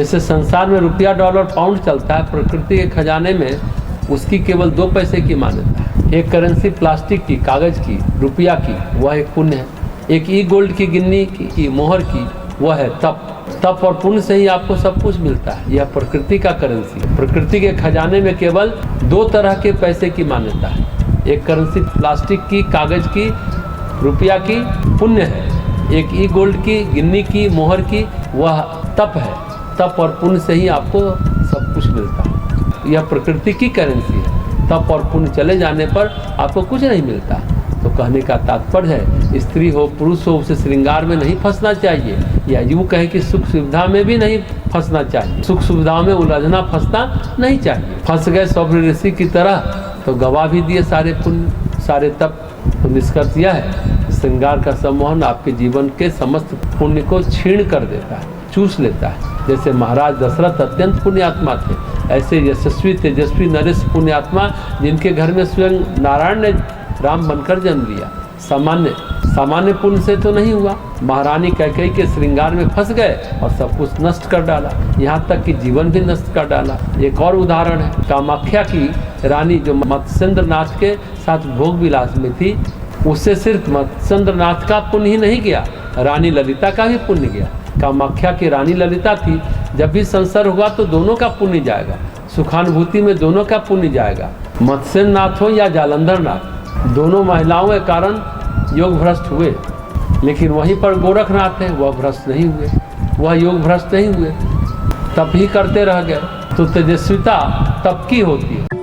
जैसे संसार में रुपया डॉलर पाउंड चलता है, प्रकृति के खजाने में उसकी केवल 2 पैसे की मान्यता है। एक करेंसी प्लास्टिक की, कागज की, रुपया की, वह एक पुण्य है। एक ई गोल्ड की, गिन्नी की, मोहर की, वह है तप। तप और पुण्य से ही आपको सब कुछ मिलता है। यह प्रकृति का करेंसी है। प्रकृति के खजाने में केवल 2 तरह के पैसे की मान्यता है। एक करेंसी प्लास्टिक की, कागज की, रुपया की, पुण्य है। एक ई गोल्ड की, गिन्नी की, मोहर की, वह तप है। तप और पुण्य से ही आपको सब कुछ मिलता है। यह प्रकृति की करेंसी है। तप और पुण्य चले जाने पर आपको कुछ नहीं मिलता। तो कहने का तात्पर्य है, स्त्री हो पुरुष हो, उसे श्रृंगार में नहीं फंसना चाहिए, या यूँ कहें कि सुख सुविधा में भी नहीं फंसना चाहिए। सुख सुविधाओं में उलझना फंसना नहीं चाहिए। फंस गए सौभ्र ऋषि की तरह तो गवा भी दिए सारे पुण्य, सारे तप। तो निष्कर्ष यह है, श्रृंगार का सम्मोहन आपके जीवन के समस्त पुण्य को छीण कर देता है, चूस लेता है। जैसे महाराज दशरथ अत्यंत पुण्यात्मा थे, ऐसे यशस्वी तेजस्वी नरेश पुण्यात्मा, जिनके घर में स्वयं नारायण ने राम बनकर जन्म लिया। सामान्य पुण्य से तो नहीं हुआ। महारानी कैकेयी के श्रृंगार में फंस गए और सब कुछ नष्ट कर डाला, यहाँ तक कि जीवन भी नष्ट कर डाला। एक और उदाहरण है, कामाख्या की रानी जो मत्स्येंद्र नाथ के साथ भोग विलास में थी, उससे सिर्फ मत्स्येंद्र नाथ का पुण्य ही नहीं गया, रानी ललिता का भी पुण्य गया। कामाख्या की रानी ललिता थी, जब भी संसर्ग हुआ तो दोनों का पुण्य जाएगा, सुखानुभूति में दोनों का पुण्य जाएगा। मत्स्येंद्र नाथ हो या जालंधर नाथ, दोनों महिलाओं के कारण योग भ्रष्ट हुए, लेकिन वहीं पर गोरखनाथ है, वह भ्रष्ट नहीं हुए, वह योग भ्रष्ट नहीं हुए, तप ही करते रह गए। तो तेजस्विता तप की होती है।